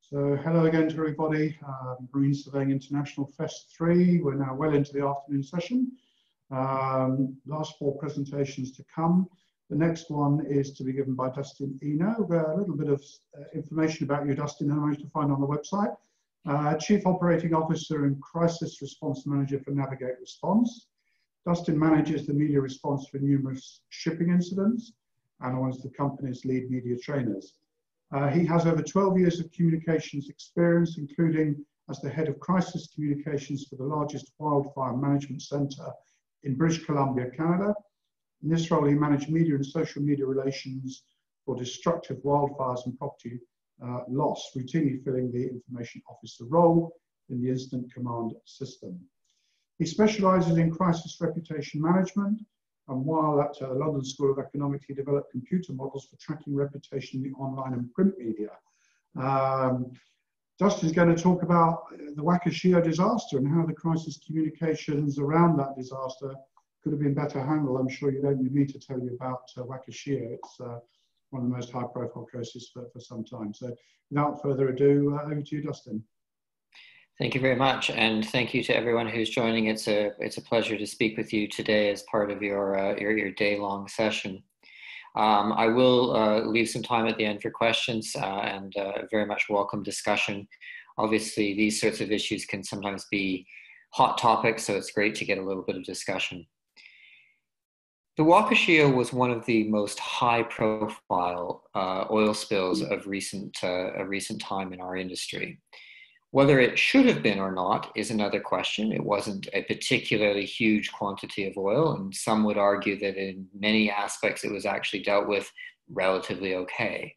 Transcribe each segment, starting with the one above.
So hello again to everybody. Marine Surveying International Fest 3. We're now well into the afternoon session. Last 4 presentations to come. The next one is to be given by Dustin Eno. A little bit of information about you, Dustin, I managed to find on the website. Chief Operating Officer and Crisis Response Manager for Navigate Response. Dustin manages the media response for numerous shipping incidents and one of the company's lead media trainers. He has over 12 years of communications experience, including as the head of crisis communications for the largest wildfire management centre in British Columbia, Canada. In this role, he managed media and social media relations for destructive wildfires and property loss, routinely filling the information officer role in the incident command system. He specialises in crisis reputation management, and while at the London School of Economics, he developed computer models for tracking reputation in the online and print media. Dustin's going to talk about the Wakashio disaster and how the crisis communications around that disaster could have been better handled. I'm sure you don't need me to tell you about Wakashio. It's one of the most high-profile cases for some time. So without further ado, over to you, Dustin. Thank you very much, and thank you to everyone who's joining. It's a pleasure to speak with you today as part of your day-long session. I will leave some time at the end for questions and very much welcome discussion. Obviously, these sorts of issues can sometimes be hot topics, so it's great to get a little bit of discussion. The Wakashio was one of the most high-profile oil spills of recent time in our industry. Whether it should have been or not is another question. It wasn't a particularly huge quantity of oil, and some would argue that in many aspects it was actually dealt with relatively okay.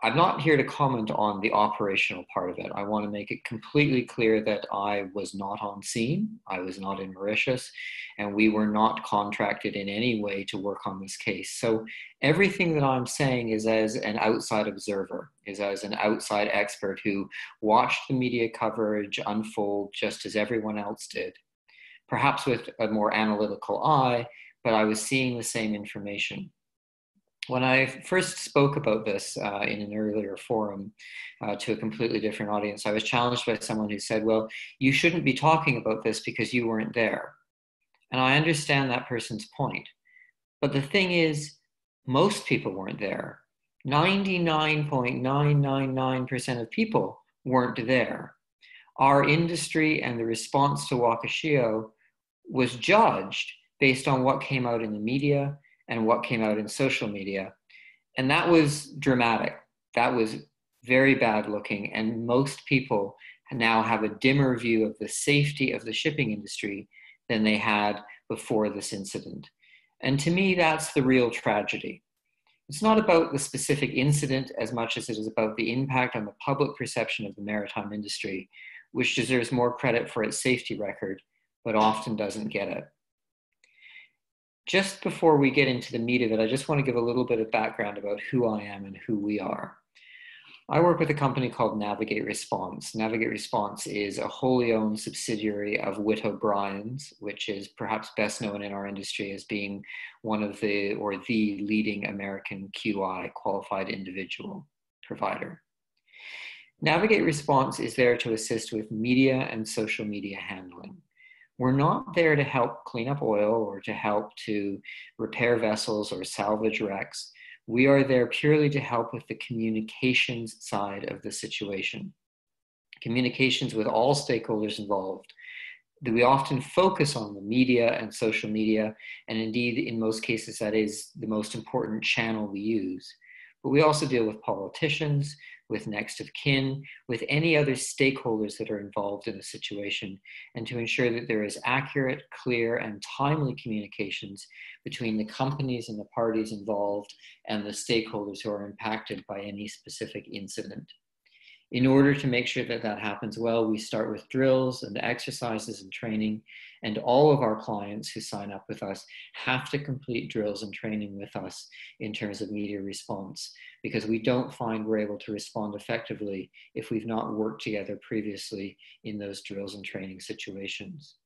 I'm not here to comment on the operational part of it. I want to make it completely clear that I was not on scene. I was not in Mauritius, and we were not contracted in any way to work on this case. So everything that I'm saying is as an outside observer, is as an outside expert who watched the media coverage unfold just as everyone else did, perhaps with a more analytical eye, but I was seeing the same information. When I first spoke about this in an earlier forum to a completely different audience, I was challenged by someone who said, well, you shouldn't be talking about this because you weren't there. And I understand that person's point. But the thing is, most people weren't there. 99.999% of people weren't there. Our industry and the response to Wakashio was judged based on what came out in the media and what came out in social media. And that was dramatic. That was very bad looking. And most people now have a dimmer view of the safety of the shipping industry than they had before this incident. And to me, that's the real tragedy. It's not about the specific incident as much as it is about the impact on the public perception of the maritime industry, which deserves more credit for its safety record, but often doesn't get it. Just before we get into the meat of it, I just want to give a little bit of background about who I am and who we are. I work with a company called Navigate Response. Navigate Response is a wholly owned subsidiary of Witt O'Brien's, which is perhaps best known in our industry as being one of the leading American QI, qualified individual provider. Navigate Response is there to assist with media and social media handling. We're not there to help clean up oil or to help to repair vessels or salvage wrecks. We are there purely to help with the communications side of the situation. Communications with all stakeholders involved. We often focus on the media and social media, and indeed, in most cases, that is the most important channel we use. But we also deal with politicians, with next of kin, with any other stakeholders that are involved in the situation, and to ensure that there is accurate, clear, and timely communications between the companies and the parties involved and the stakeholders who are impacted by any specific incident. In order to make sure that that happens well, we start with drills and exercises and training, and all of our clients who sign up with us have to complete drills and training with us in terms of media response, because we don't find we're able to respond effectively if we've not worked together previously in those drills and training situations.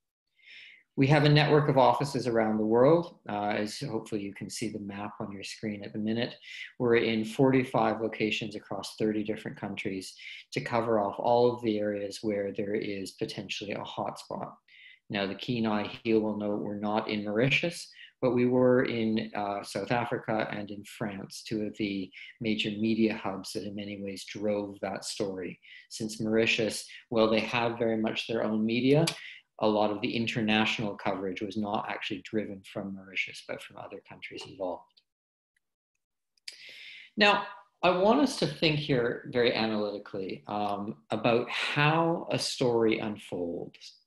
We have a network of offices around the world. As hopefully you can see the map on your screen at the minute. We're in 45 locations across 30 different countries to cover off all of the areas where there is potentially a hotspot. Now, the keen eye here will note we're not in Mauritius, but we were in South Africa and in France, two of the major media hubs that in many ways drove that story. Since Mauritius, well, they have very much their own media, a lot of the international coverage was not actually driven from Mauritius, but from other countries involved. Now, I want us to think here very analytically about how a story unfolds.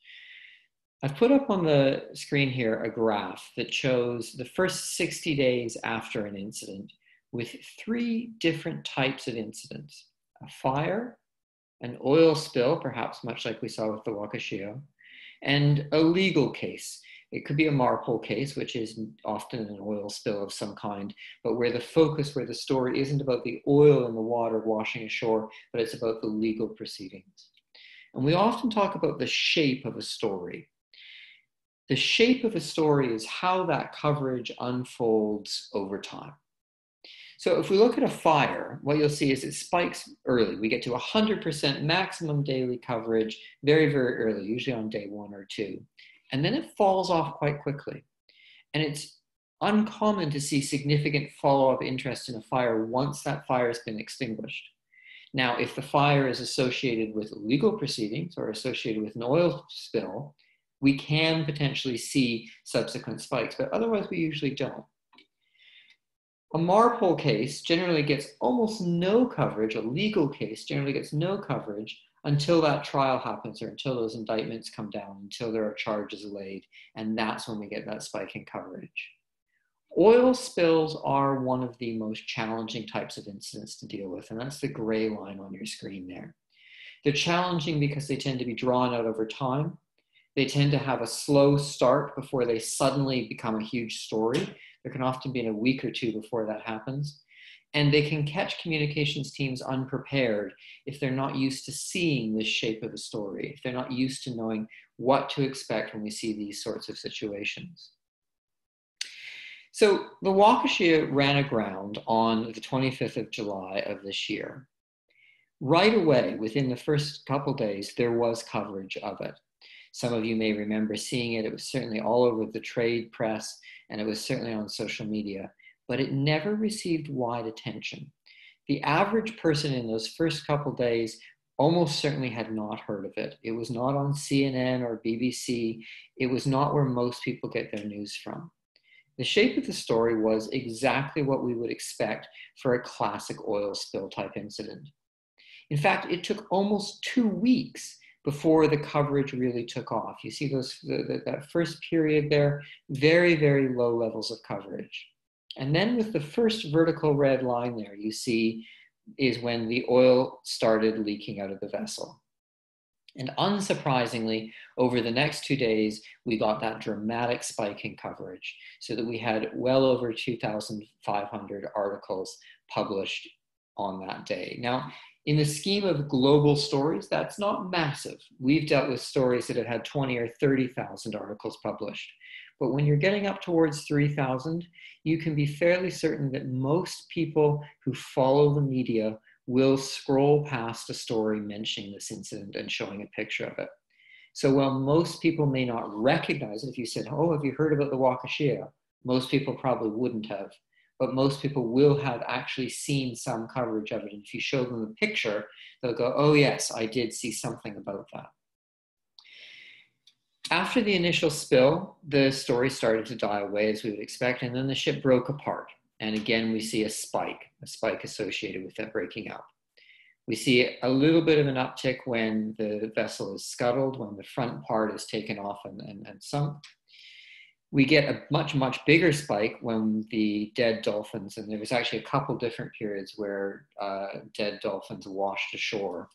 I've put up on the screen here a graph that shows the first 60 days after an incident with 3 different types of incidents: a fire, an oil spill, perhaps much like we saw with the Wakashio, and a legal case. It could be a MARPOL case, which is often an oil spill of some kind, but where the focus, where the story isn't about the oil in the water washing ashore, but it's about the legal proceedings. And we often talk about the shape of a story. The shape of a story is how that coverage unfolds over time. So if we look at a fire, what you'll see is it spikes early. We get to 100% maximum daily coverage very, very early, usually on day 1 or 2. And then it falls off quite quickly. And it's uncommon to see significant follow-up interest in a fire once that fire has been extinguished. Now, if the fire is associated with legal proceedings or associated with an oil spill, we can potentially see subsequent spikes, but otherwise we usually don't. A MARPOL case generally gets almost no coverage, a legal case generally gets no coverage until that trial happens or until those indictments come down, until there are charges laid, and that's when we get that spike in coverage. Oil spills are one of the most challenging types of incidents to deal with, and that's the gray line on your screen there. They're challenging because they tend to be drawn out over time. They tend to have a slow start before they suddenly become a huge story. There can often be a week or 2 before that happens. And they can catch communications teams unprepared if they're not used to seeing this shape of a story, if they're not used to knowing what to expect when we see these sorts of situations. So the Wakashio ran aground on the 25th of July of this year. Right away, within the first couple days, there was coverage of it. Some of you may remember seeing it. It was certainly all over the trade press, and it was certainly on social media, but it never received wide attention. The average person in those first couple days almost certainly had not heard of it. It was not on CNN or BBC. It was not where most people get their news from. The shape of the story was exactly what we would expect for a classic oil spill type incident. In fact, it took almost 2 weeks before the coverage really took off. You see that first period there, very, very low levels of coverage. And then with the first vertical red line there, you see is when the oil started leaking out of the vessel. And unsurprisingly, over the next 2 days, we got that dramatic spike in coverage so that we had well over 2,500 articles published on that day. Now, in the scheme of global stories, that's not massive. We've dealt with stories that have had 20 or 30,000 articles published. But when you're getting up towards 3,000, you can be fairly certain that most people who follow the media will scroll past a story mentioning this incident and showing a picture of it. So while most people may not recognize it, if you said, oh, have you heard about the Wakashio? Most people probably wouldn't have, but most people will have actually seen some coverage of it. And if you show them the picture, they'll go, oh yes, I did see something about that. After the initial spill, the story started to die away as we would expect, and then the ship broke apart. And again, we see a spike associated with that breaking up. We see a little bit of an uptick when the vessel is scuttled, when the front part is taken off and sunk. We get a much, much bigger spike when the dead dolphins, and there was actually a couple different periods where dead dolphins washed ashore.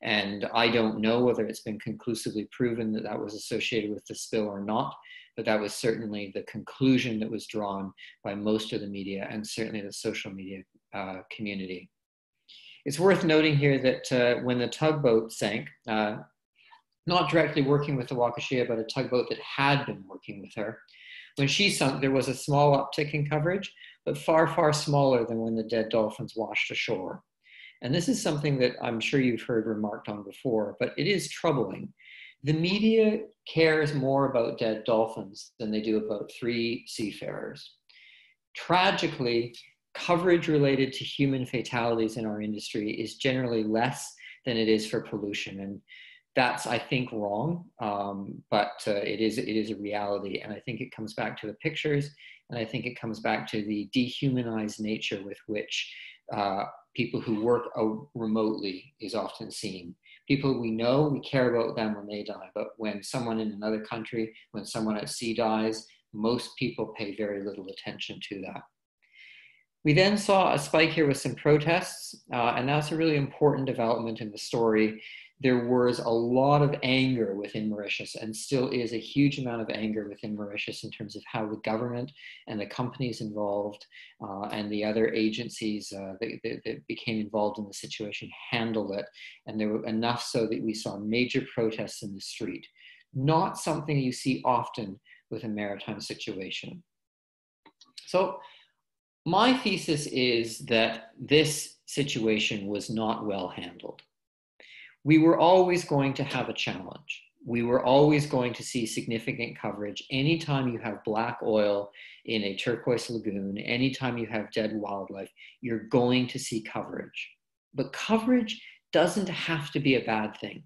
And I don't know whether it's been conclusively proven that that was associated with the spill or not, but that was certainly the conclusion that was drawn by most of the media and certainly the social media community. It's worth noting here that when the tugboat sank, not directly working with the Wakashio, but a tugboat that had been working with her. When she sunk, there was a small uptick in coverage, but far, far smaller than when the dead dolphins washed ashore. And this is something that I'm sure you've heard remarked on before, but it is troubling. The media cares more about dead dolphins than they do about 3 seafarers. Tragically, coverage related to human fatalities in our industry is generally less than it is for pollution. And that's, I think, wrong, but it is a reality. And I think it comes back to the pictures, and I think it comes back to the dehumanized nature with which people who work remotely is often seen. People we know, we care about them when they die, but when someone in another country, when someone at sea dies, most people pay very little attention to that. We then saw a spike here with some protests, and that's a really important development in the story. There was a lot of anger within Mauritius, and still is a huge amount of anger within Mauritius in terms of how the government and the companies involved and the other agencies that became involved in the situation handled it. And there were enough so that we saw major protests in the street. Not something you see often with a maritime situation. So my thesis is that this situation was not well handled. We were always going to have a challenge. We were always going to see significant coverage. Anytime you have black oil in a turquoise lagoon, anytime you have dead wildlife, you're going to see coverage. But coverage doesn't have to be a bad thing.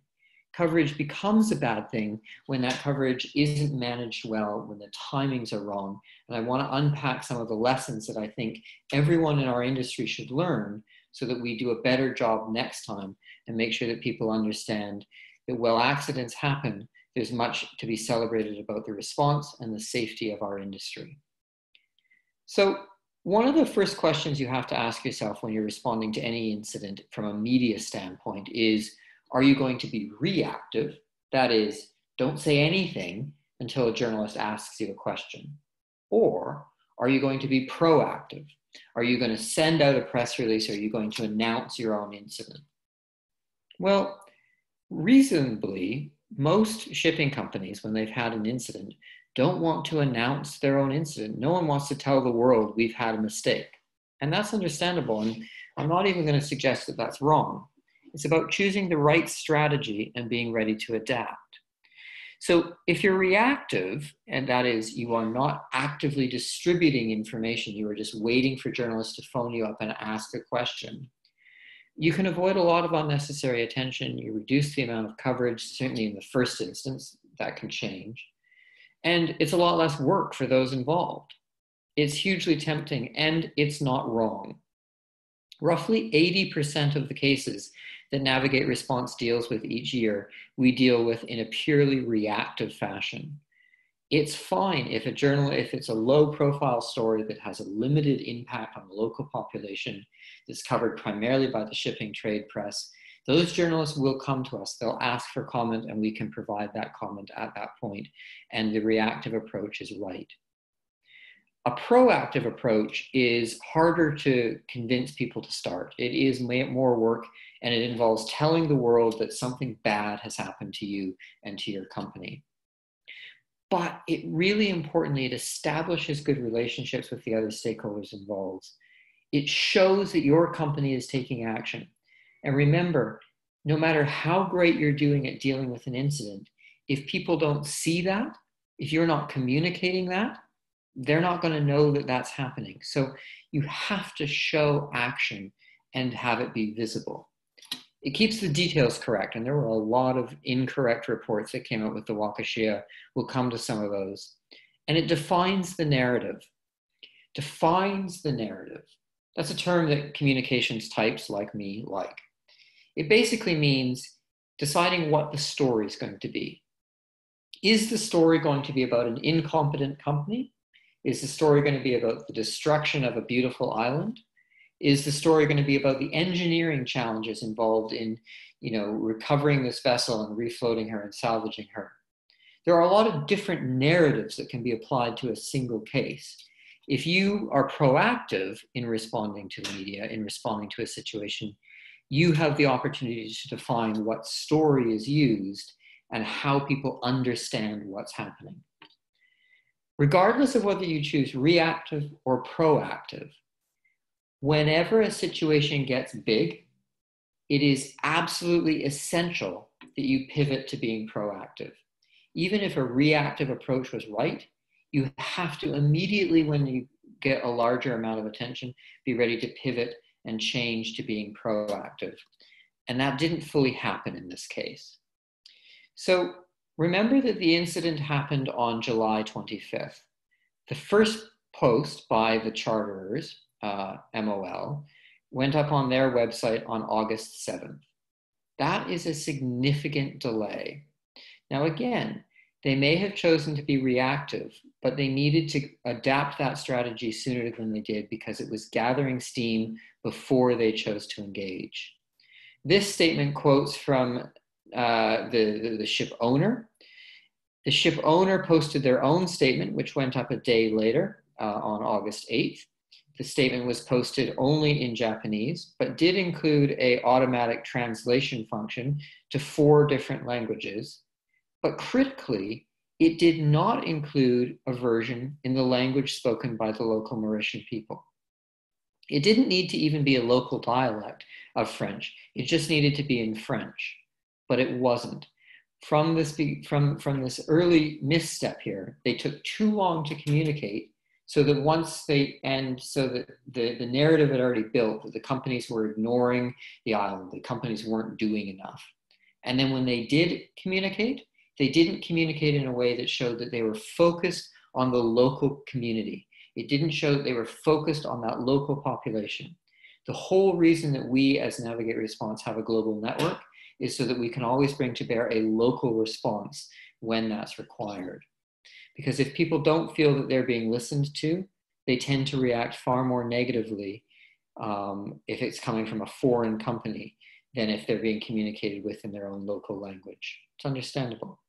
Coverage becomes a bad thing when that coverage isn't managed well, when the timings are wrong. And I want to unpack some of the lessons that I think everyone in our industry should learn so that we do a better job next time and make sure that people understand that while accidents happen, there's much to be celebrated about the response and the safety of our industry. So one of the first questions you have to ask yourself when you're responding to any incident from a media standpoint is, are you going to be reactive? That is, don't say anything until a journalist asks you a question. Or are you going to be proactive? Are you going to send out a press release? Or are you going to announce your own incident? Well, reasonably, most shipping companies, when they've had an incident, don't want to announce their own incident. No one wants to tell the world we've had a mistake. And that's understandable. And I'm not even going to suggest that that's wrong. It's about choosing the right strategy and being ready to adapt. So if you're reactive, and that is you are not actively distributing information, you are just waiting for journalists to phone you up and ask a question, you can avoid a lot of unnecessary attention. You reduce the amount of coverage, certainly in the first instance, that can change. And it's a lot less work for those involved. It's hugely tempting, and it's not wrong. Roughly 80% of the cases that Navigate Response deals with each year, we deal with in a purely reactive fashion. It's fine if it's a low profile story that has a limited impact on the local population, that's covered primarily by the shipping trade press. Those journalists will come to us, they'll ask for comment, and we can provide that comment at that point. And the reactive approach is right. A proactive approach is harder to convince people to start. It is more work, and it involves telling the world that something bad has happened to you and to your company. But it really importantly, it establishes good relationships with the other stakeholders involved. It shows that your company is taking action. And remember, no matter how great you're doing at dealing with an incident, if people don't see that, if you're not communicating that, they're not going to know that that's happening. So you have to show action and have it be visible. It keeps the details correct, and there were a lot of incorrect reports that came out with the Wakashio. We'll come to some of those. And it defines the narrative. Defines the narrative. That's a term that communications types like me like. It basically means deciding what the story is going to be. Is the story going to be about an incompetent company? Is the story going to be about the destruction of a beautiful island? Is the story going to be about the engineering challenges involved in, recovering this vessel and refloating her and salvaging her? There are a lot of different narratives that can be applied to a single case. If you are proactive in responding to the media, in responding to a situation, you have the opportunity to define what story is used and how people understand what's happening. Regardless of whether you choose reactive or proactive, whenever a situation gets big, it is absolutely essential that you pivot to being proactive. Even if a reactive approach was right, you have to immediately, when you get a larger amount of attention, be ready to pivot and change to being proactive. And that didn't fully happen in this case. So remember that the incident happened on July 25th. The first post by the charterers, MOL, went up on their website on August 7th. That is a significant delay. Now again, they may have chosen to be reactive, but they needed to adapt that strategy sooner than they did because it was gathering steam before they chose to engage. This statement quotes from the ship owner. The ship owner posted their own statement, which went up a day later on August 8th. The statement was posted only in Japanese, but did include an automatic translation function to 4 different languages. But critically, it did not include a version in the language spoken by the local Mauritian people. It didn't need to even be a local dialect of French. It just needed to be in French, but it wasn't. From this early misstep here, they took too long to communicate, so that the narrative had already built that the companies were ignoring the island, the companies weren't doing enough. And then when they did communicate, they didn't communicate in a way that showed that they were focused on the local community. It didn't show that they were focused on that local population. The whole reason that we as Navigate Response have a global network is so that we can always bring to bear a local response when that's required. Because if people don't feel that they're being listened to, they tend to react far more negatively if it's coming from a foreign company than if they're being communicated with in their own local language. It's understandable.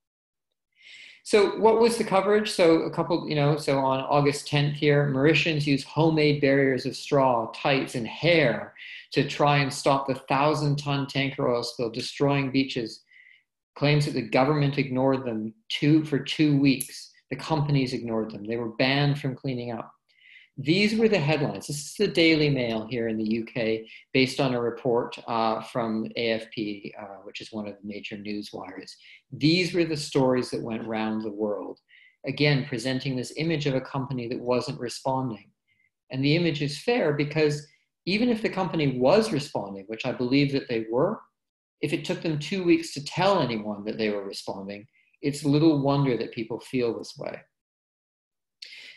So what was the coverage? So on August 10th here, Mauritians use homemade barriers of straw, tights, and hair to try and stop the 1,000-ton tanker oil spill, destroying beaches. Claims that the government ignored them for 2 weeks. The companies ignored them. They were banned from cleaning up. These were the headlines. This is the Daily Mail here in the UK, based on a report from AFP, which is one of the major news wires. These were the stories that went round the world. Again, presenting this image of a company that wasn't responding. And the image is fair because even if the company was responding, which I believe that they were, if it took them 2 weeks to tell anyone that they were responding, it's little wonder that people feel this way.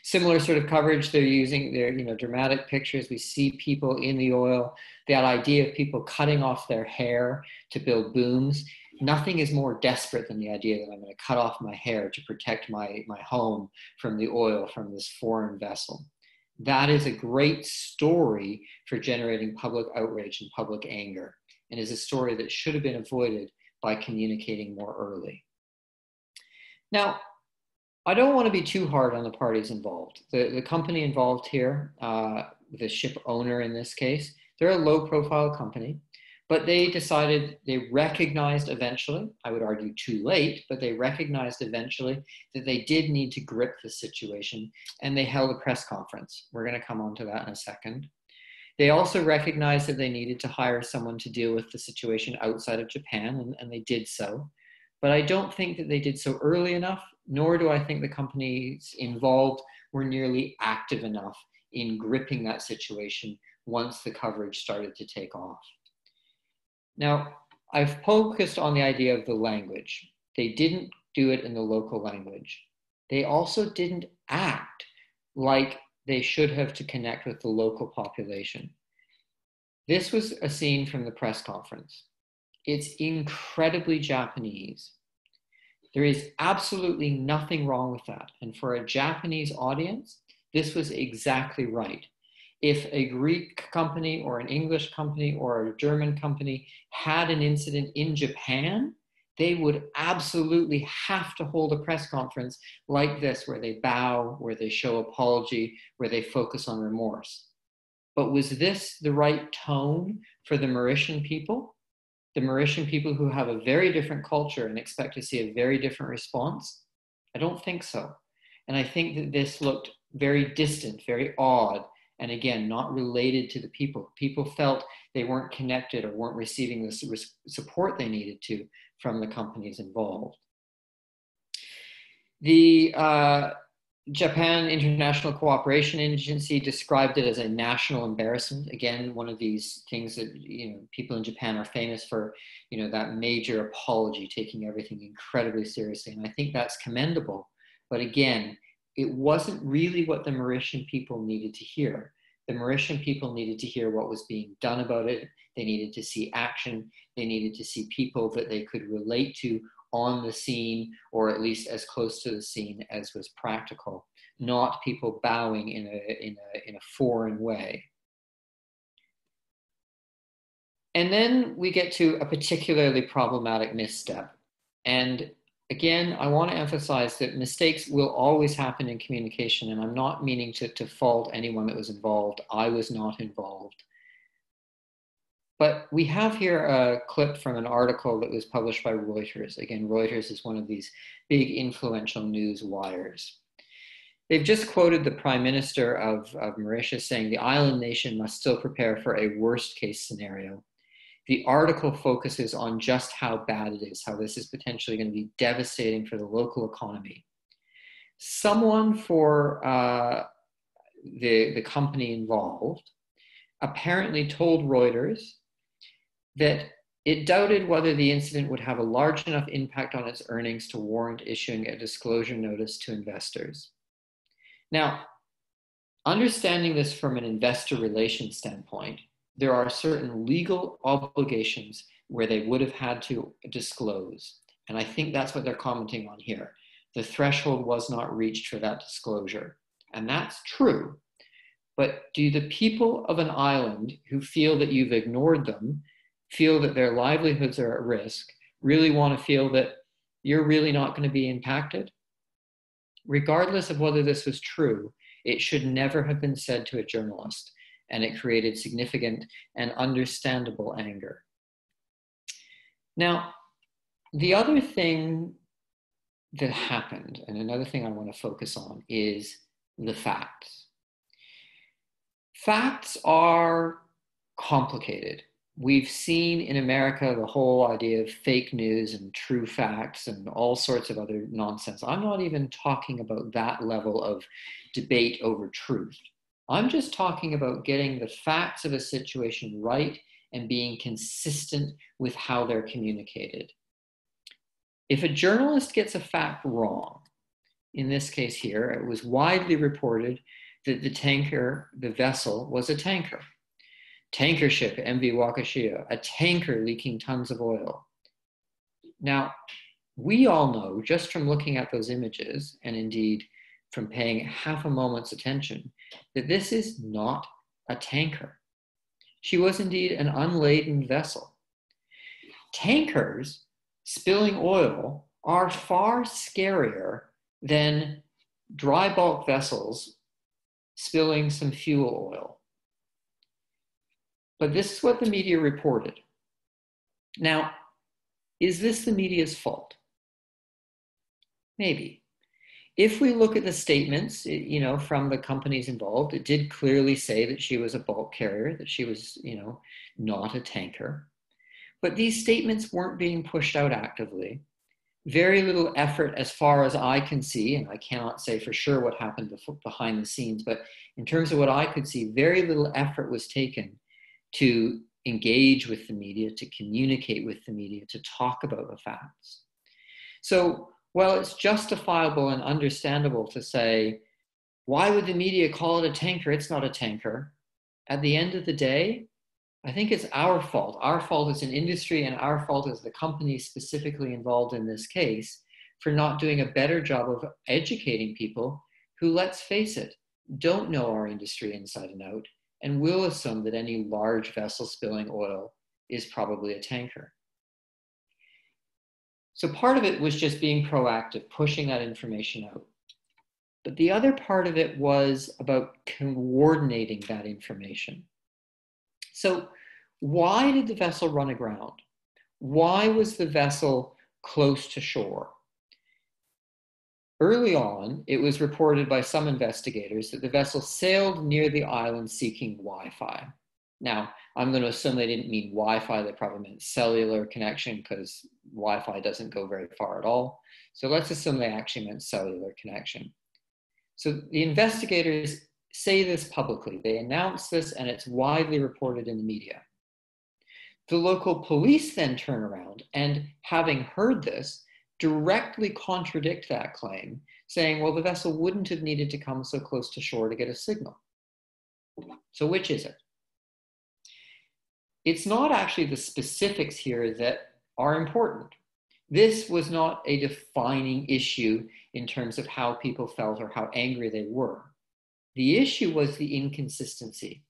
Similar sort of coverage, they're using their dramatic pictures. We see people in the oil, that idea of people cutting off their hair to build booms. Nothing is more desperate than the idea that I'm going to cut off my hair to protect my home from the oil from this foreign vessel. That is a great story for generating public outrage and public anger, and is a story that should have been avoided by communicating more early. Now, I don't want to be too hard on the parties involved. The company involved here, the ship owner in this case, they're a low-profile company, but they recognized eventually, I would argue too late, but they recognized eventually that they did need to grip the situation, and they held a press conference. We're going to come on to that in a second. They also recognized that they needed to hire someone to deal with the situation outside of Japan, and they did so. But I don't think that they did so early enough, nor do I think the companies involved were nearly active enough in gripping that situation once the coverage started to take off. Now, I've focused on the idea of the language. They didn't do it in the local language. They also didn't act like they should have to connect with the local population. This was a scene from the press conference. It's incredibly Japanese. There is absolutely nothing wrong with that. And for a Japanese audience, this was exactly right. If a Greek company or an English company or a German company had an incident in Japan, they would absolutely have to hold a press conference like this, where they bow, where they show apology, where they focus on remorse. But was this the right tone for the Mauritian people? the Mauritian people who have a very different culture and expect to see a very different response? I don't think so. And I think that this looked very distant, very odd, and again, not related to the people. People felt they weren't connected or weren't receiving the support they needed to from the companies involved. The Japan International Cooperation Agency described it as a national embarrassment. Again, one of these things that people in Japan are famous for, that major apology, taking everything incredibly seriously. And I think that's commendable. But again, it wasn't really what the Mauritian people needed to hear. The Mauritian people needed to hear what was being done about it. They needed to see action. They needed to see people that they could relate to on the scene, or at least as close to the scene as was practical, not people bowing in a foreign way. And then we get to a particularly problematic misstep. And again, I want to emphasize that mistakes will always happen in communication, and I'm not meaning to fault anyone that was involved. I was not involved. But we have here a clip from an article that was published by Reuters. Again, Reuters is one of these big influential news wires. They've just quoted the Prime Minister of Mauritius saying the island nation must still prepare for a worst case scenario. The article focuses on just how bad it is, how this is potentially going to be devastating for the local economy. Someone for the company involved apparently told Reuters that it doubted whether the incident would have a large enough impact on its earnings to warrant issuing a disclosure notice to investors. Now, understanding this from an investor relations standpoint, there are certain legal obligations where they would have had to disclose. And I think that's what they're commenting on here. The threshold was not reached for that disclosure. And that's true. But do the people of an island who feel that you've ignored them, feel that their livelihoods are at risk, really want to feel that you're really not going to be impacted? Regardless of whether this was true, it should never have been said to a journalist, and it created significant and understandable anger. Now, the other thing that happened, and another thing I want to focus on, is the facts. Facts are complicated. We've seen in America the whole idea of fake news and true facts and all sorts of other nonsense. I'm not even talking about that level of debate over truth. I'm just talking about getting the facts of a situation right and being consistent with how they're communicated. If a journalist gets a fact wrong, in this case here, it was widely reported that the vessel was a tanker. Tanker ship, MV Wakashio, a tanker leaking tons of oil. Now, we all know, just from looking at those images, and indeed from paying half a moment's attention, that this is not a tanker. She was indeed an unladen vessel. Tankers spilling oil are far scarier than dry bulk vessels spilling some fuel oil. But this is what the media reported. Now, is this the media's fault? Maybe. If we look at the statements, from the companies involved, it did clearly say that she was a bulk carrier, that she was, not a tanker. But these statements weren't being pushed out actively. Very little effort, as far as I can see, and I cannot say for sure what happened behind the scenes, but in terms of what I could see, very little effort was taken to engage with the media, to communicate with the media, to talk about the facts. So while it's justifiable and understandable to say, why would the media call it a tanker? It's not a tanker. At the end of the day, I think it's our fault. Our fault as an industry and our fault as the company specifically involved in this case for not doing a better job of educating people who, let's face it, don't know our industry inside and out, and will assume that any large vessel spilling oil is probably a tanker. So part of it was just being proactive, pushing that information out. But the other part of it was about coordinating that information. So why did the vessel run aground? Why was the vessel close to shore? Early on, it was reported by some investigators that the vessel sailed near the island seeking Wi-Fi. Now, I'm going to assume they didn't mean Wi-Fi, they probably meant cellular connection, because Wi-Fi doesn't go very far at all. So let's assume they actually meant cellular connection. So the investigators say this publicly. They announce this, and it's widely reported in the media. The local police then turn around and, having heard this, directly contradict that claim, saying, well, the vessel wouldn't have needed to come so close to shore to get a signal. So which is it? It's not actually the specifics here that are important. This was not a defining issue in terms of how people felt or how angry they were. The issue was the inconsistency.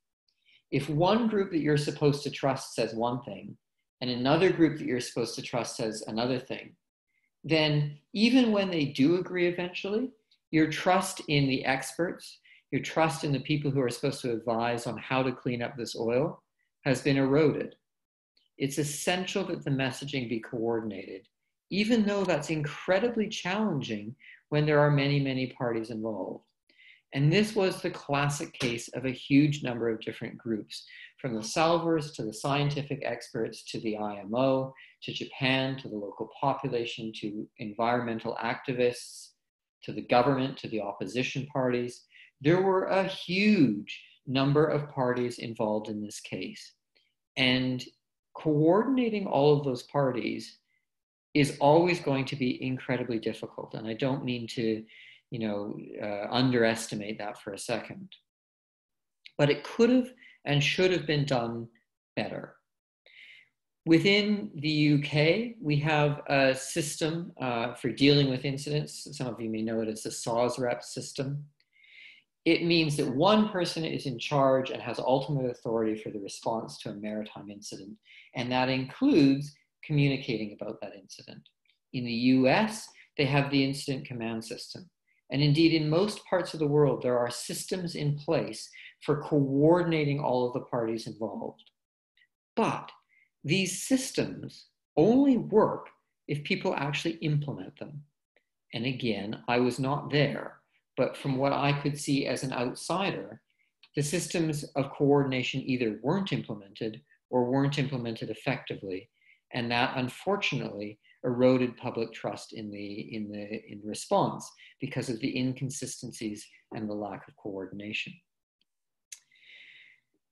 If one group that you're supposed to trust says one thing, and another group that you're supposed to trust says another thing, then even when they do agree eventually, your trust in the experts, your trust in the people who are supposed to advise on how to clean up this oil has been eroded. It's essential that the messaging be coordinated, even though that's incredibly challenging when there are many, many parties involved. And this was the classic case of a huge number of different groups, from the salvors to the scientific experts to the IMO, to Japan, to the local population, to environmental activists, to the government, to the opposition parties. There were a huge number of parties involved in this case. And coordinating all of those parties is always going to be incredibly difficult. And I don't mean to underestimate that for a second. But it could have and should have been done better. Within the UK, we have a system for dealing with incidents. Some of you may know it as the SOSREP system. It means that one person is in charge and has ultimate authority for the response to a maritime incident, and that includes communicating about that incident. In the US, they have the incident command system. And indeed, in most parts of the world, there are systems in place for coordinating all of the parties involved. But these systems only work if people actually implement them. And again, I was not there, but from what I could see as an outsider, the systems of coordination either weren't implemented or weren't implemented effectively. And that, unfortunately, eroded public trust in response because of the inconsistencies and the lack of coordination.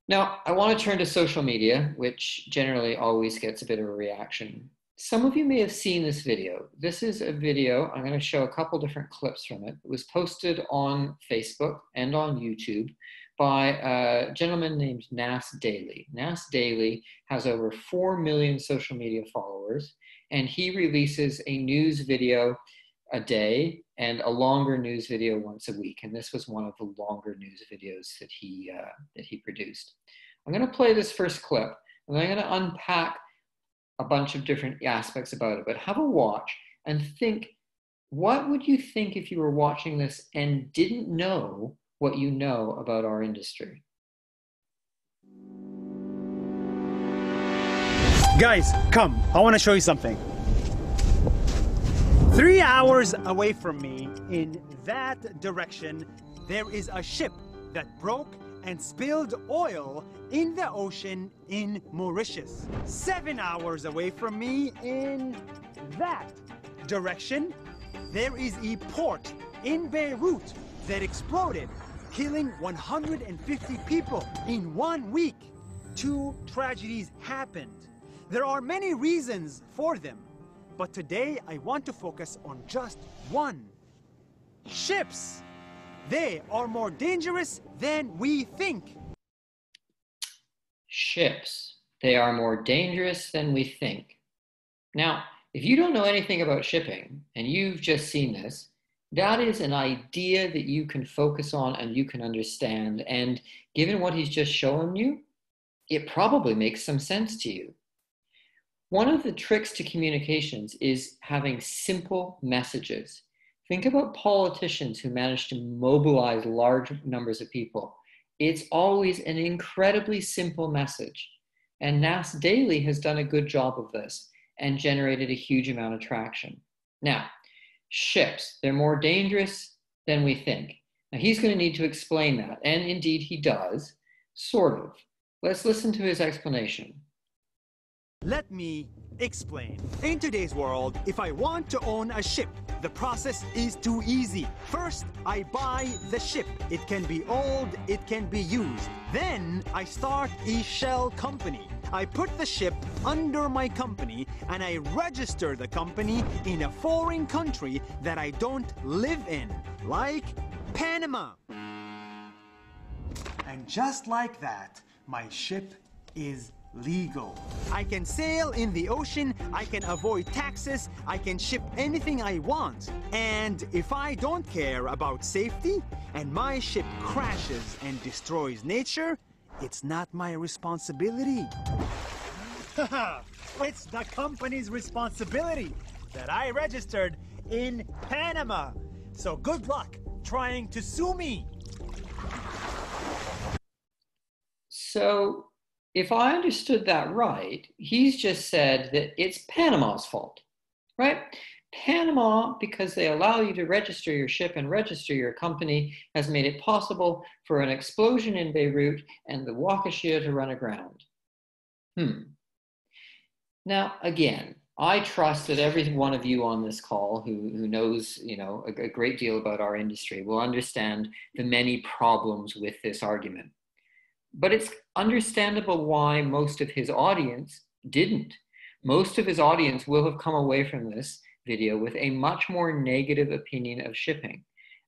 Now, I want to turn to social media, which generally always gets a bit of a reaction. Some of you may have seen this video. This is a video, I'm going to show a couple different clips from it. It was posted on Facebook and on YouTube by a gentleman named Nas Daily. Nas Daily has over 4 million social media followers, and he releases a news video a day and a longer news video once a week. And this was one of the longer news videos that he produced. I'm going to play this first clip, and I'm going to unpack a bunch of different aspects about it, but have a watch and think, what would you think if you were watching this and didn't know what you know about our industry? Guys, come, I want to show you something. 3 hours away from me, in that direction, there is a ship that broke and spilled oil in the ocean in Mauritius. 7 hours away from me, in that direction, there is a port in Beirut that exploded, killing 150 people in 1 week. 2 tragedies happened. There are many reasons for them, but today I want to focus on just one. Ships! They are more dangerous than we think. Ships. They are more dangerous than we think. Now, if you don't know anything about shipping and you've just seen this, that is an idea that you can focus on and you can understand. And given what he's just shown you, it probably makes some sense to you. One of the tricks to communications is having simple messages. Think about politicians who manage to mobilize large numbers of people. It's always an incredibly simple message. And Nas Daily has done a good job of this. and generated a huge amount of traction. Now, ships, they're more dangerous than we think. Now, he's going to need to explain that, and indeed he does, sort of. Let's listen to his explanation. Let me explain. In today's world, if I want to own a ship, the process is too easy. First, I buy the ship. It can be old, it can be used. Then, I start a shell company. I put the ship under my company and I register the company in a foreign country that I don't live in, like Panama. And just like that, my ship is legal. I can sail in the ocean, I can avoid taxes, I can ship anything I want. And if I don't care about safety and my ship crashes and destroys nature, it's not my responsibility. It's the company's responsibility that I registered in Panama. So good luck trying to sue me. So, if I understood that right, he's just said that it's Panama's fault, right? Panama, because they allow you to register your ship and register your company, has made it possible for an explosion in Beirut and the Wakashio to run aground. Now, again, I trust that every one of you on this call who knows, a great deal about our industry will understand the many problems with this argument. But it's understandable why most of his audience didn't. Most of his audience will have come away from this video with a much more negative opinion of shipping,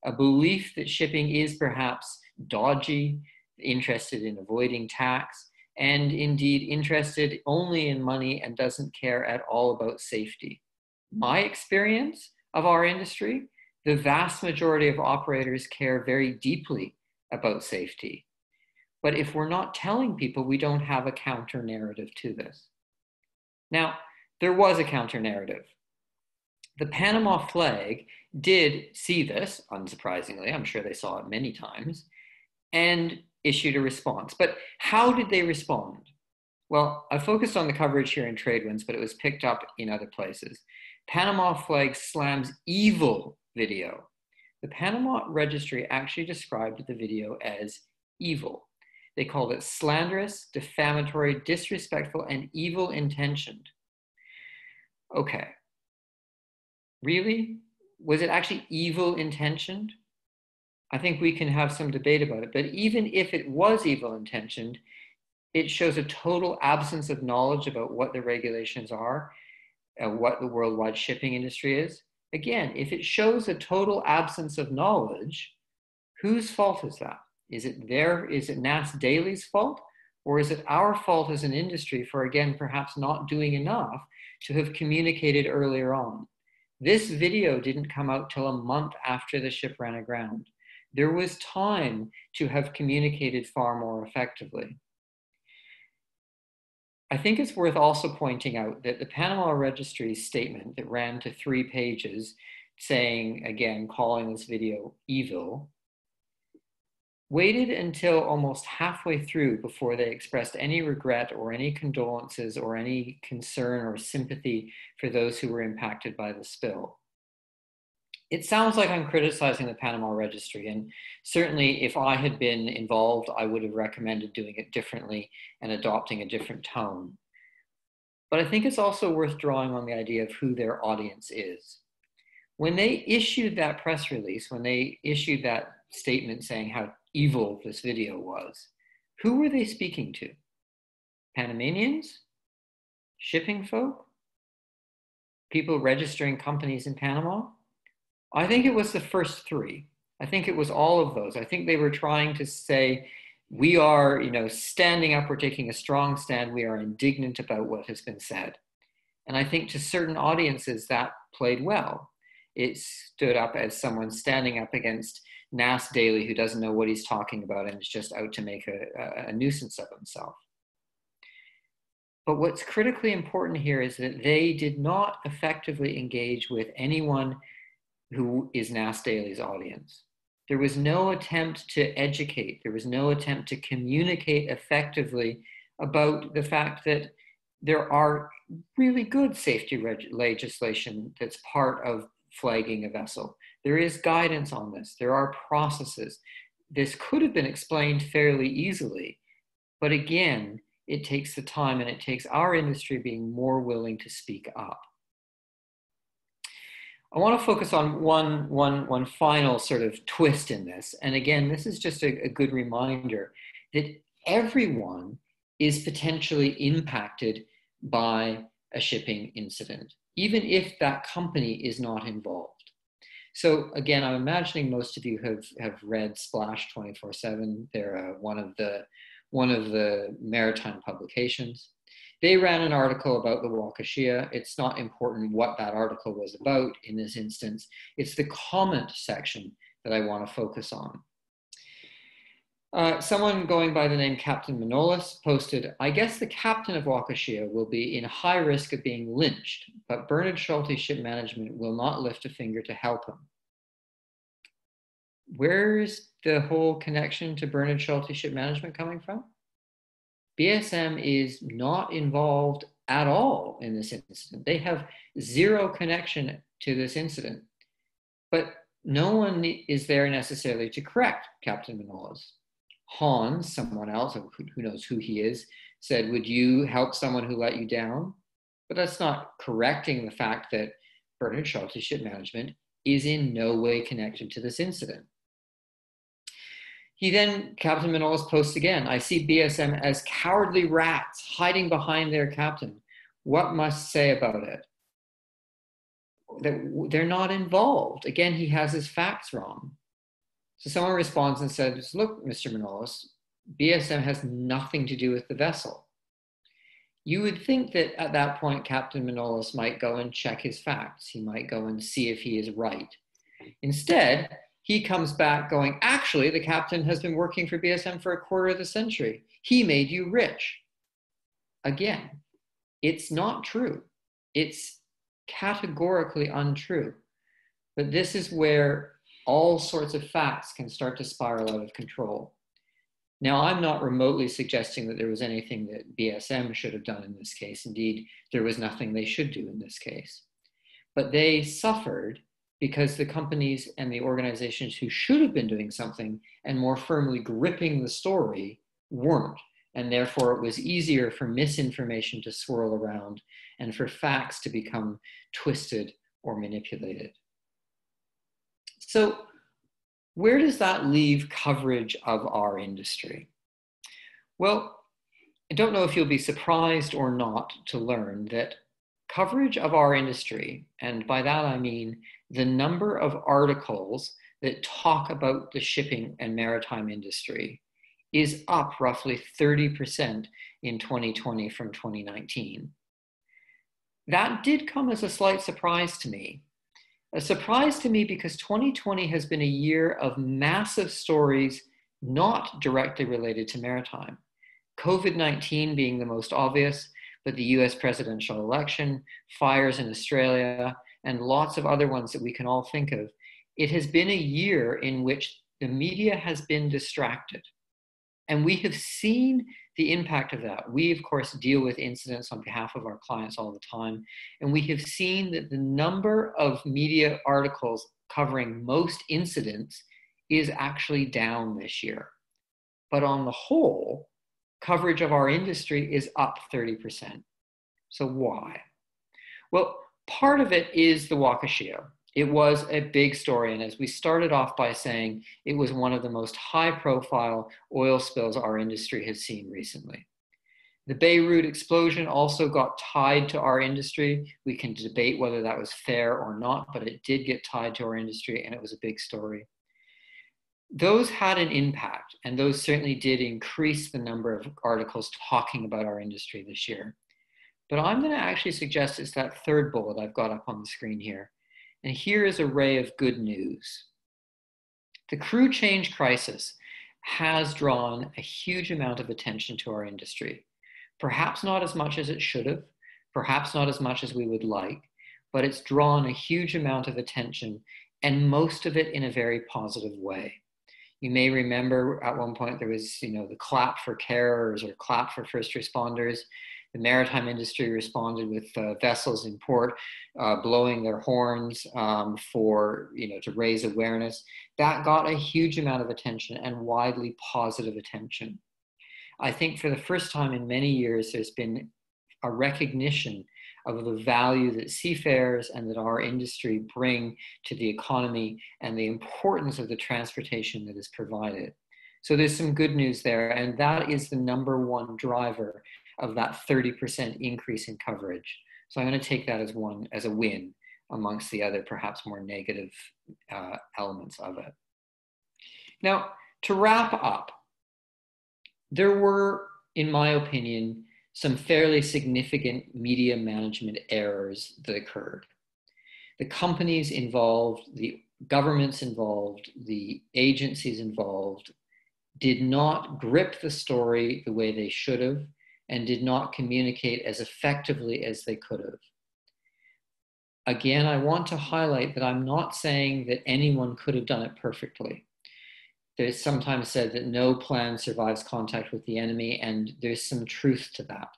a belief that shipping is perhaps dodgy, interested in avoiding tax, and indeed interested only in money and doesn't care at all about safety. My experience of our industry, the vast majority of operators care very deeply about safety. But if we're not telling people, we don't have a counter narrative to this. Now, there was a counter narrative. The Panama flag did see this, unsurprisingly, I'm sure they saw it many times, and issued a response. But how did they respond? Well, I focused on the coverage here in TradeWinds, but it was picked up in other places. Panama flag slams evil video. The Panama registry actually described the video as evil. They called it slanderous, defamatory, disrespectful, and evil intentioned. Okay. Really? Was it actually evil intentioned? I think we can have some debate about it, but even if it was evil intentioned, it shows a total absence of knowledge about what the regulations are and what the worldwide shipping industry is. Again, if it shows a total absence of knowledge, whose fault is that? Is it NAS Daily's fault? Or is it our fault as an industry for, again, perhaps not doing enough to have communicated earlier on? This video didn't come out till a month after the ship ran aground. There was time to have communicated far more effectively. I think it's worth also pointing out that the Panama Registry's statement that ran to 3 pages saying, again, calling this video evil, waited until almost halfway through before they expressed any regret or any condolences or any concern or sympathy for those who were impacted by the spill. It sounds like I'm criticizing the Panama Registry, and certainly if I had been involved, I would have recommended doing it differently and adopting a different tone. But I think it's also worth drawing on the idea of who their audience is. When they issued that press release, when they issued that statement saying how evil this video was, who were they speaking to? Panamanians? Shipping folk? People registering companies in Panama? I think it was the first 3. I think it was all of those. I think they were trying to say, we are, standing up, we're taking a strong stand, we are indignant about what has been said. And I think to certain audiences that played well. It stood up as someone standing up against NAS Daily who doesn't know what he's talking about and is just out to make a nuisance of himself. But what's critically important here is that they did not effectively engage with anyone who is NAS Daily's audience. There was no attempt to educate. There was no attempt to communicate effectively about the fact that there are really good safety legislation that's part of flagging a vessel. There is guidance on this. There are processes. This could have been explained fairly easily, but again, it takes the time, and it takes our industry being more willing to speak up. I want to focus on one final sort of twist in this. And again, this is just a good reminder that everyone is potentially impacted by a shipping incident, even if that company is not involved. So again, I'm imagining most of you have read Splash 24/7. They're one of the maritime publications. They ran an article about the Wakashio. It's not important what that article was about in this instance. It's the comment section that I want to focus on. Someone going by the name Captain Manolis posted, "I guess the captain of Wakashio will be in high risk of being lynched, but Bernard Schulte Ship Management will not lift a finger to help him." Where's the whole connection to Bernard Schulte Ship Management coming from? BSM is not involved at all in this incident. They have zero connection to this incident, but no one is there necessarily to correct Captain Manolis. Hans, someone else who knows who he is, said, "Would you help someone who let you down?" But that's not correcting the fact that Bernard Schulte Ship Management is in no way connected to this incident. Captain Manolis posts again, "I see BSM as cowardly rats hiding behind their captain. What must say about it?" They're not involved. Again, he has his facts wrong. So someone responds and says, "Look, Mr. Manolis, BSM has nothing to do with the vessel." You would think that at that point, Captain Manolis might go and check his facts. He might go and see if he is right. Instead, he comes back going, "Actually, the captain has been working for BSM for a quarter of the century. He made you rich." Again, it's not true. It's categorically untrue. But this is where all sorts of facts can start to spiral out of control. Now, I'm not remotely suggesting that there was anything that BSM should have done in this case. Indeed, there was nothing they should do in this case. But they suffered because the companies and the organizations who should have been doing something and more firmly gripping the story weren't. And therefore, it was easier for misinformation to swirl around and for facts to become twisted or manipulated. So where does that leave coverage of our industry? Well, I don't know if you'll be surprised or not to learn that coverage of our industry, and by that I mean the number of articles that talk about the shipping and maritime industry, is up roughly 30% in 2020 from 2019. That did come as a slight surprise to me. A surprise to me because 2020 has been a year of massive stories not directly related to maritime. COVID-19 being the most obvious, but the US presidential election, fires in Australia, and lots of other ones that we can all think of. It has been a year in which the media has been distracted. And we have seen the impact of that. We, of course, deal with incidents on behalf of our clients all the time. And we have seen that the number of media articles covering most incidents is actually down this year. But on the whole, coverage of our industry is up 30%. So why? Well, part of it is the Wakashio. It was a big story, and as we started off by saying, it was one of the most high-profile oil spills our industry has seen recently. The Beirut explosion also got tied to our industry. We can debate whether that was fair or not, but it did get tied to our industry, and it was a big story. Those had an impact, and those certainly did increase the number of articles talking about our industry this year. But I'm going to actually suggest it's that third bullet I've got up on the screen here. And here is a ray of good news. The crew change crisis has drawn a huge amount of attention to our industry. Perhaps not as much as it should have, perhaps not as much as we would like, but it's drawn a huge amount of attention, and most of it in a very positive way. You may remember at one point there was, the clap for carers or clap for first responders. The maritime industry responded with vessels in port blowing their horns for, to raise awareness. That got a huge amount of attention and widely positive attention. I think for the first time in many years, there's been a recognition of the value that seafarers and that our industry bring to the economy and the importance of the transportation that is provided. So there's some good news there, and that is the #1 driver of that 30% increase in coverage. So I'm going to take that as a win amongst the other perhaps more negative elements of it. Now, to wrap up, there were, in my opinion, some fairly significant media management errors that occurred. The companies involved, the governments involved, the agencies involved did not grip the story the way they should have and did not communicate as effectively as they could have. Again, I want to highlight that I'm not saying that anyone could have done it perfectly. There's sometimes said that no plan survives contact with the enemy, and there's some truth to that.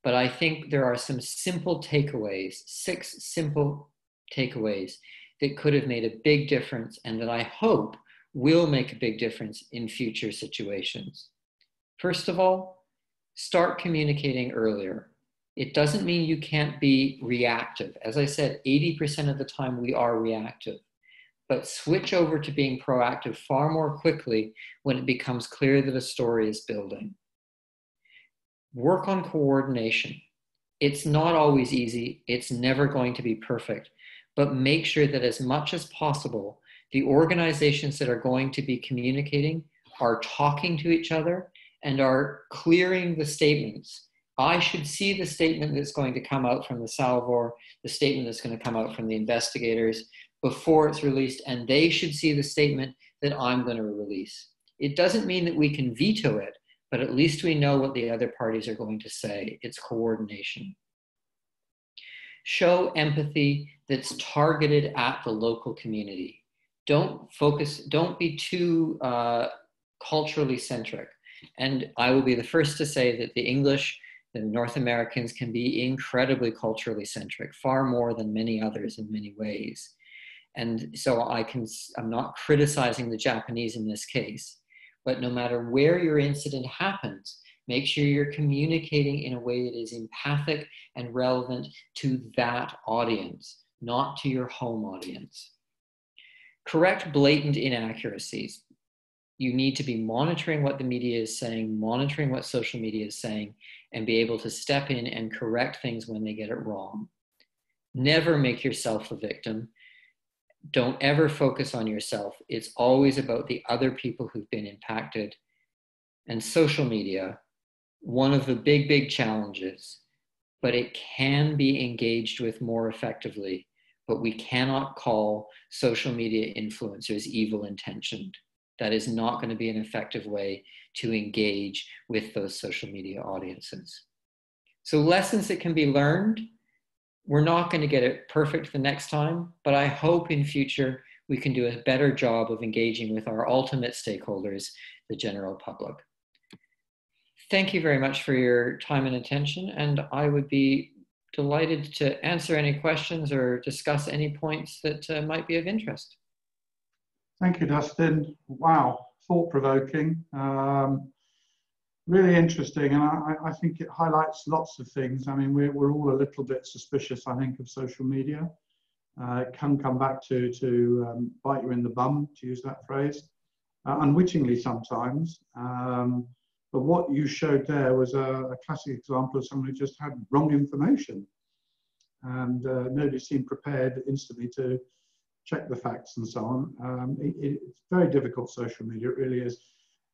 But I think there are some simple takeaways, 6 simple takeaways that could have made a big difference and that I hope will make a big difference in future situations. First of all, start communicating earlier. It doesn't mean you can't be reactive. As I said, 80% of the time we are reactive. But switch over to being proactive far more quickly when it becomes clear that a story is building. Work on coordination. It's not always easy. It's never going to be perfect. But make sure that as much as possible, the organizations that are going to be communicating are talking to each other and are clearing the statements. I should see the statement that's going to come out from the salvor, the statement that's going to come out from the investigators before it's released, and they should see the statement that I'm going to release. It doesn't mean that we can veto it, but at least we know what the other parties are going to say. It's coordination. Show empathy that's targeted at the local community. Don't be too culturally centric. And I will be the first to say that the English, the North Americans, can be incredibly culturally centric, far more than many others in many ways. And so I'm not criticizing the Japanese in this case, but no matter where your incident happens, make sure you're communicating in a way that is empathic and relevant to that audience, not to your home audience. Correct blatant inaccuracies. You need to be monitoring what the media is saying, monitoring what social media is saying, and be able to step in and correct things when they get it wrong. Never make yourself a victim. Don't ever focus on yourself. It's always about the other people who've been impacted. And social media, one of the big challenges, but it can be engaged with more effectively. But we cannot call social media influencers evil intentioned. That is not going to be an effective way to engage with those social media audiences. So lessons that can be learned. We're not going to get it perfect the next time, but I hope in future we can do a better job of engaging with our ultimate stakeholders, the general public. Thank you very much for your time and attention, and I would be delighted to answer any questions or discuss any points that might be of interest. Thank you, Dustin. Wow, thought-provoking. Really interesting, and I think it highlights lots of things. I mean, we're all a little bit suspicious, I think, of social media. It can come back to bite you in the bum, to use that phrase, unwittingly sometimes. But what you showed there was a classic example of someone who just had wrong information, and nobody seemed prepared instantly to check the facts and so on. It's very difficult, social media, it really is.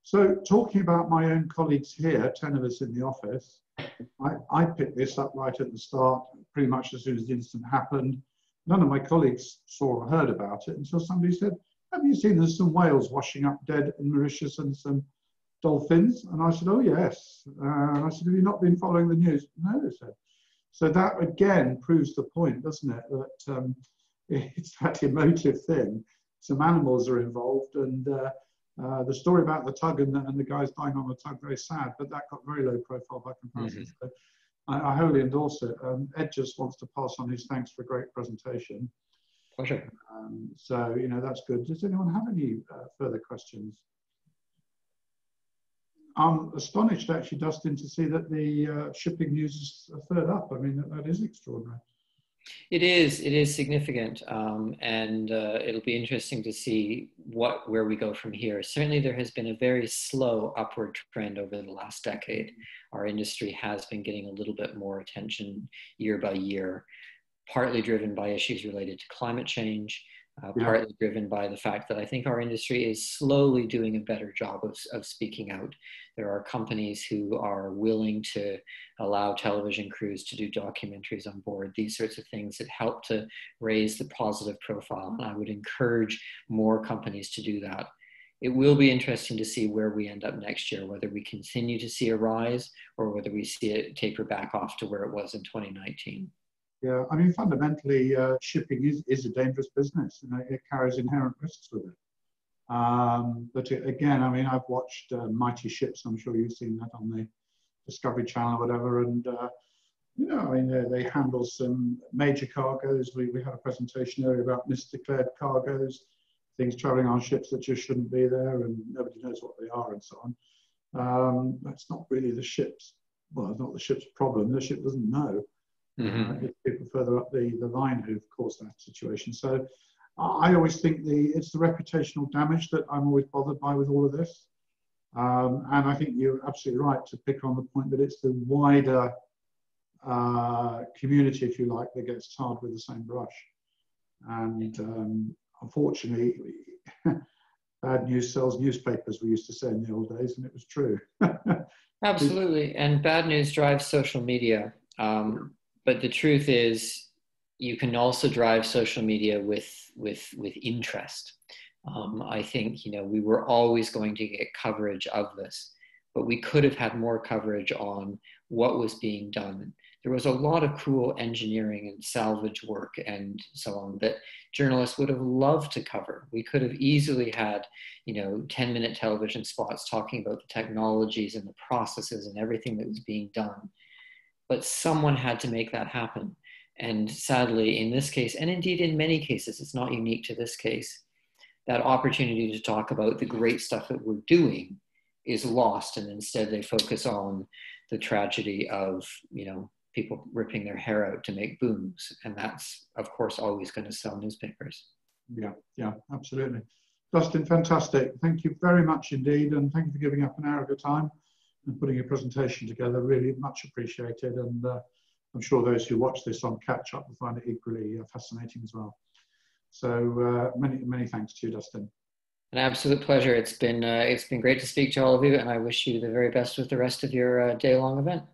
So talking about my own colleagues here, 10 of us in the office, I picked this up right at the start, pretty much as soon as the incident happened. None of my colleagues saw or heard about it until somebody said, have you seen there's some whales washing up dead in Mauritius and some dolphins? And I said, oh yes. And I said, have you not been following the news? No, they said. So that again proves the point, doesn't it? That it's that emotive thing. Some animals are involved, and The story about the tug and the guys dying on the tug, very sad, but that got very low profile by comparison. So I wholly endorse it. Ed just wants to pass on his thanks for a great presentation. Pleasure. So, you know, that's good. Does anyone have any further questions? I'm astonished, actually, Dustin, to see that the shipping news is a third up. I mean, that is extraordinary. It is significant, and it'll be interesting to see where we go from here. Certainly there has been a very slow upward trend over the last decade. Our industry has been getting a little bit more attention year by year, partly driven by issues related to climate change, partly driven by the fact that I think our industry is slowly doing a better job of speaking out. There are companies who are willing to allow television crews to do documentaries on board, these sorts of things that help to raise the positive profile. And I would encourage more companies to do that. It will be interesting to see where we end up next year, whether we continue to see a rise or whether we see it taper back off to where it was in 2019. Yeah, I mean, fundamentally, shipping is a dangerous business, and it carries inherent risks with it. But again, I mean, I've watched Mighty Ships. I'm sure you've seen that on the Discovery Channel or whatever. And, you know, I mean, they handle some major cargoes. We had a presentation earlier about misdeclared cargoes, things traveling on ships that just shouldn't be there, and nobody knows what they are and so on. That's not really the ship's, well, it's not the ship's problem. The ship doesn't know. It's people further up the line who've caused that situation. So I always think it's the reputational damage that I'm always bothered by with all of this. And I think you're absolutely right to pick on the point that it's the wider community, if you like, that gets tarred with the same brush. And unfortunately, bad news sells newspapers, we used to say in the old days, and it was true. Absolutely. And bad news drives social media. But the truth is, you can also drive social media with interest. I think, you know, we were always going to get coverage of this, but we could have had more coverage on what was being done. There was a lot of cool engineering and salvage work and so on that journalists would have loved to cover. We could have easily had, you know, 10-minute television spots talking about the technologies and the processes and everything that was being done. But someone had to make that happen. And sadly, in this case, and indeed in many cases, it's not unique to this case, that opportunity to talk about the great stuff that we're doing is lost. And instead they focus on the tragedy of, you know, people ripping their hair out to make booms. And that's, of course, always going to sell newspapers. Yeah, absolutely. Dustin, fantastic. Thank you very much indeed. And thank you for giving up an hour of your time and putting your presentation together. Really much appreciated. And I'm sure those who watch this on catch up will find it equally fascinating as well. So many thanks to you, Dustin. An absolute pleasure. It's been great to speak to all of you, and I wish you the very best with the rest of your day-long event.